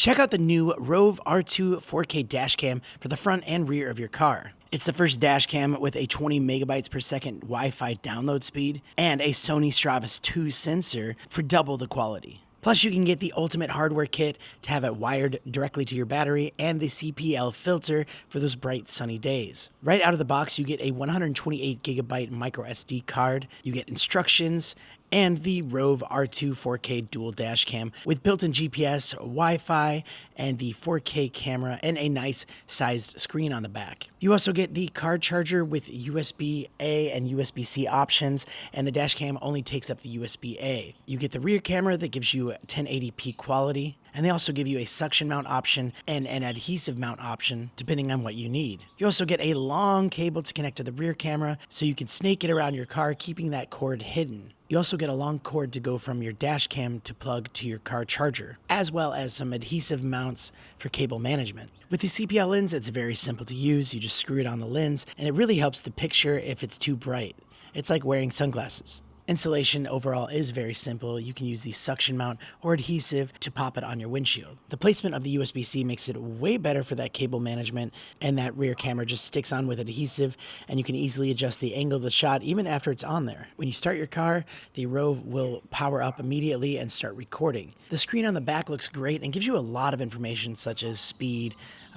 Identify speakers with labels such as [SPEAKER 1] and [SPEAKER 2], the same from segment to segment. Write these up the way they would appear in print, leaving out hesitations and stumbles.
[SPEAKER 1] Check out the new ROVE R2-4K dashcam for the front and rear of your car. It's the first dashcam with a 20 megabytes per second Wi-Fi download speed and a Sony STARVIS 2 sensor for double the quality. Plus, you can get the ultimate hardware kit to have it wired directly to your battery and the CPL filter for those bright sunny days. Right out of the box, you get a 128 gigabyte micro SD card, you get instructions, and the ROVE R2-4K dual dash cam with built-in GPS, Wi-Fi, and the 4K camera and a nice sized screen on the back. You also get the card charger with USB-A and USB-C options, and the dash cam only takes up the USB-A. You get the rear camera that gives you 1080p quality, and they also give you a suction mount option and an adhesive mount option depending on what you need. You also get a long cable to connect to the rear camera so you can snake it around your car, keeping that cord hidden. You also get a long cord to go from your dash cam to plug to your car charger, as well as some adhesive mounts for cable management. With the CPL lens, it's very simple to use. You just screw it on the lens, and it really helps the picture if it's too bright. It's like wearing sunglasses. Installation overall is very simple. You can use the suction mount or adhesive to pop it on your windshield. The placement of the USB-C makes it way better for that cable management, and that rear camera just sticks on with adhesive, and you can easily adjust the angle of the shot even after it's on there. When you start your car, the ROVE will power up immediately and start recording. The screen on the back looks great and gives you a lot of information such as speed,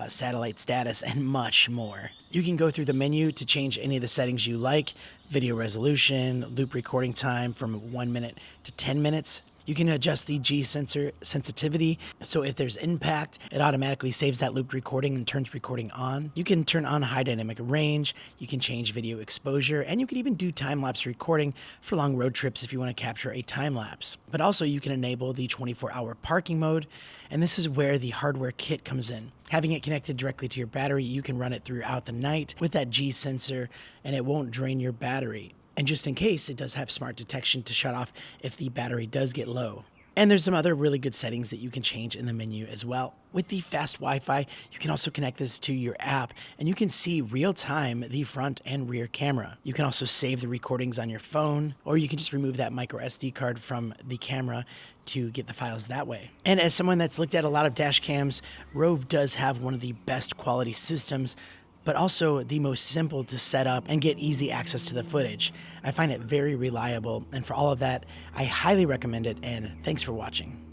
[SPEAKER 1] satellite status, and much more. You can go through the menu to change any of the settings you like: video resolution, loop recording time from 1 minute to 10 minutes. You can adjust the G sensor sensitivity, so if there's impact, it automatically saves that looped recording and turns recording on. You can turn on high dynamic range, you can change video exposure, and you can even do time-lapse recording for long road trips if you want to capture a time-lapse. But also you can enable the 24-hour parking mode, and this is where the hardware kit comes in. Having it connected directly to your battery, you can run it throughout the night with that G sensor, and it won't drain your battery. And just in case, it does have smart detection to shut off if the battery does get low. And there's some other really good settings that you can change in the menu as well. With the fast Wi-Fi, you can also connect this to your app, and you can see real time the front and rear camera. You can also save the recordings on your phone, or you can just remove that micro SD card from the camera to get the files that way. And as someone that's looked at a lot of dash cams, ROVE does have one of the best quality systems, but also the most simple to set up and get easy access to the footage. I find it very reliable, and for all of that, I highly recommend it, and thanks for watching.